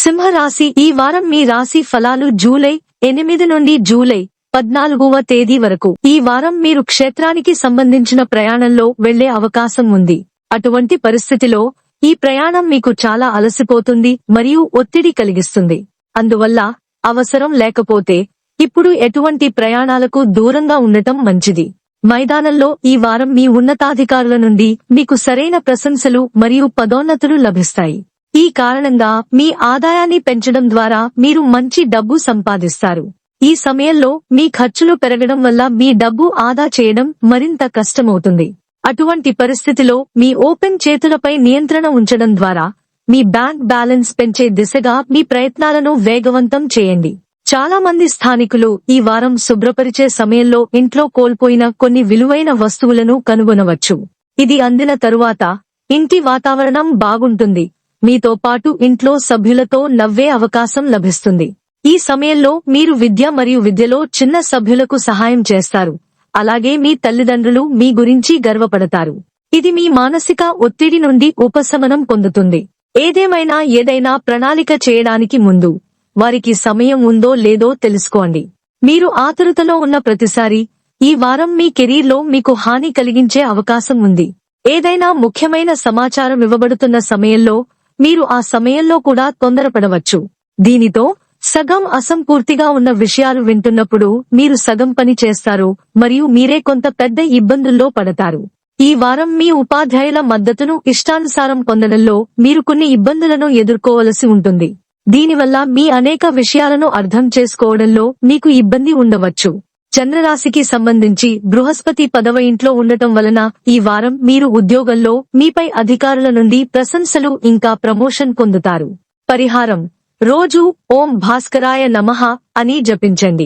సింహరాశి, ఈ వారం మీ రాశి ఫలాలు జూలై 8 నుండి జూలై 14వ తేదీ వరకు. ఈ వారం మీరు క్షేత్రానికి సంబంధించిన ప్రయాణంలో వెళ్లే అవకాశం ఉంది. అటువంటి పరిస్థితిలో ఈ ప్రయాణం మీకు చాలా అలసిపోతుంది మరియు ఒత్తిడి కలిగిస్తుంది. అందువల్ల అవసరం లేకపోతే ఇప్పుడు ఎటువంటి ప్రయాణాలకు దూరంగా ఉండటం మంచిది. మైదానంలో ఈ వారం మీ ఉన్నతాధికారుల నుండి మీకు సరైన ప్రశంసలు మరియు పదోన్నతులు లభిస్తాయి. ఈ కారణంగా మీ ఆదాయాన్ని పెంచడం ద్వారా మీరు మంచి డబ్బు సంపాదిస్తారు. ఈ సమయంలో మీ ఖర్చులు పెరగడం వల్ల మీ డబ్బు ఆదా చేయడం మరింత కష్టమవుతుంది. అటువంటి పరిస్థితిలో మీ ఓపెన్ చేతులపై నియంత్రణ ఉంచడం ద్వారా మీ బ్యాంక్ బ్యాలెన్స్ పెంచే దిశగా మీ ప్రయత్నాలను వేగవంతం చేయండి. చాలా మంది స్థానికులు ఈ వారం శుభ్రపరిచే సమయంలో ఇంట్లో కోల్పోయిన కొన్ని విలువైన వస్తువులను కనుగొనవచ్చు. ఇది అందిన తరువాత ఇంటి వాతావరణం బాగుంటుంది. మీతో పాటు ఇంట్లో సభ్యులతో నవ్వే అవకాశం లభిస్తుంది. ఈ సమయంలో మీరు విద్య మరియు విద్యలో చిన్న సభ్యులకు సహాయం చేస్తారు. అలాగే మీ తల్లిదండ్రులు మీ గురించి గర్వపడతారు. ఇది మీ మానసిక ఒత్తిడి నుండి ఉపశమనం పొందుతుంది. ఏదైనా ప్రణాళిక చేయడానికి ముందు వారికి సమయం ఉందో లేదో తెలుసుకోండి. మీరు ఆతురుతలో ఉన్న ప్రతిసారి ఈ వారం మీ కెరీర్లో మీకు హాని కలిగించే అవకాశం ఉంది. ఏదైనా ముఖ్యమైన సమాచారం ఇవ్వబడుతున్న సమయంలో మీరు ఆ సమయంలో కూడా తొందరపడవచ్చు. దీనితో సగం అసంపూర్తిగా ఉన్న విషయాలు వింటున్నప్పుడు మీరు సగం పని చేస్తారు మరియు మీరే కొంత పెద్ద ఇబ్బందుల్లో పడతారు. ఈ వారం మీ ఉపాధ్యాయుల మద్దతును ఇష్టానుసారం పొందడంలో మీరు కొన్ని ఇబ్బందులను ఎదుర్కోవలసి ఉంటుంది. దీనివల్ల మీ అనేక విషయాలను అర్థం చేసుకోవడంలో మీకు ఇబ్బంది ఉండవచ్చు. చంద్రరాశికి సంబంధించి బృహస్పతి 10వ ఇంట్లో ఉండటం వలన ఈ వారం మీరు ఉద్యోగంలో మీపై అధికారుల నుండి ప్రశంసలు ఇంకా ప్రమోషన్ పొందుతారు. పరిహారం: రోజూ ఓం భాస్కరాయ నమః అని జపించండి.